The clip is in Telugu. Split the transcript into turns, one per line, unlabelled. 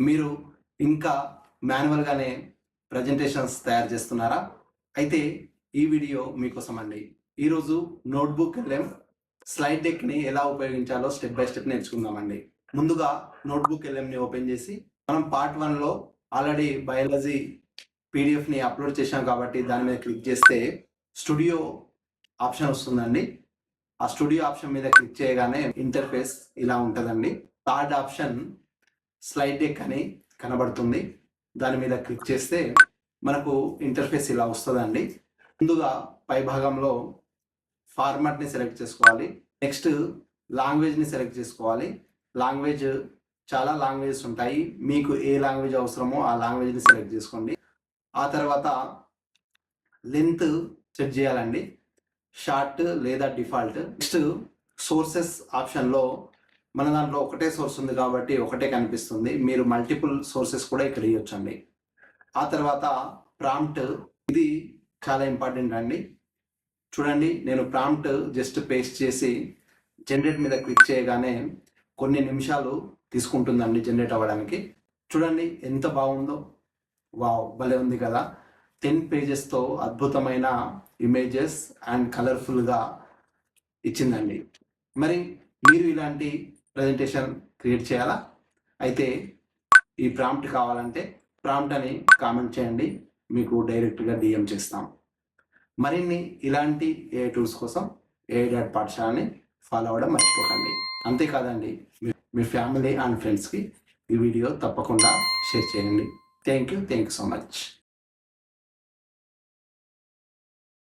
మీరు ఇంకా మాన్యువల్గానే ప్రజెంటేషన్స్ తయారు చేస్తున్నారా? అయితే ఈ వీడియో మీకోసం అండి. ఈరోజు నోట్బుక్ ఎల్ఎం స్లైడ్ డెక్ని ఎలా ఉపయోగించాలో స్టెప్ బై స్టెప్ నేర్చుకుందామండి. ముందుగా నోట్బుక్ ఎల్ఎంని ఓపెన్ చేసి మనం పార్ట్ 1లో ఆల్రెడీ బయాలజీ పీడిఎఫ్ని అప్లోడ్ చేశాం కాబట్టి దాని మీద క్లిక్ చేస్తే స్టూడియో ఆప్షన్ వస్తుందండి. ఆ స్టూడియో ఆప్షన్ మీద క్లిక్ చేయగానే ఇంటర్ఫేస్ ఇలా ఉంటుందండి. థర్డ్ ఆప్షన్ స్లైడ్ డెక్ అని కనబడుతుంది. దాని మీద క్లిక్ చేస్తే మనకు ఇంటర్ఫేస్ ఇలా వస్తుందండి. ముందుగా పై భాగంలో ఫార్మాట్ని సెలెక్ట్ చేసుకోవాలి. నెక్స్ట్ లాంగ్వేజ్ని సెలెక్ట్ చేసుకోవాలి. లాంగ్వేజ్ చాలా లాంగ్వేజెస్ ఉంటాయి. మీకు ఏ లాంగ్వేజ్ అవసరమో ఆ లాంగ్వేజ్ని సెలెక్ట్ చేసుకోండి. ఆ తర్వాత లెంత్ సెట్ చేయాలండి, షార్ట్ లేదా డిఫాల్ట్. నెక్స్ట్ సోర్సెస్ ఆప్షన్లో మన దాంట్లో ఒకటే సోర్స్ ఉంది కాబట్టి ఒకటే కనిపిస్తుంది. మీరు మల్టిపుల్ సోర్సెస్ కూడా ఇక్కడ ఇవ్వచ్చండి. ఆ తర్వాత ప్రాంప్ట్, ఇది చాలా ఇంపార్టెంట్ అండి. చూడండి, నేను ప్రాంప్ట్ జస్ట్ పేస్ట్ చేసి జనరేట్ మీద క్లిక్ చేయగానే కొన్ని నిమిషాలు తీసుకుంటుందండి జనరేట్ అవ్వడానికి. చూడండి ఎంత బాగుందో, వావ్, భలే ఉంది కదా. 10 పేజెస్తో అద్భుతమైన ఇమేజెస్ అండ్ కలర్ఫుల్గా ఇచ్చిందండి. మరి మీరు ఇలాంటి ప్రజెంటేషన్ క్రియేట్ చేయాలా? అయితే ఈ ప్రాంప్ట్ కావాలంటే ప్రాంప్ట్ అని కామెంట్ చేయండి, మీకు డైరెక్ట్గా డిఎం చేస్తాం. మరిన్ని ఇలాంటి ఏ టూల్స్ కోసం AI పాఠశాలని ఫాలో అవ్వడం మర్చిపోకండి. అంతేకాదండి, మీ ఫ్యామిలీ అండ్ ఫ్రెండ్స్కి ఈ వీడియో తప్పకుండా షేర్ చేయండి. Thank you so much.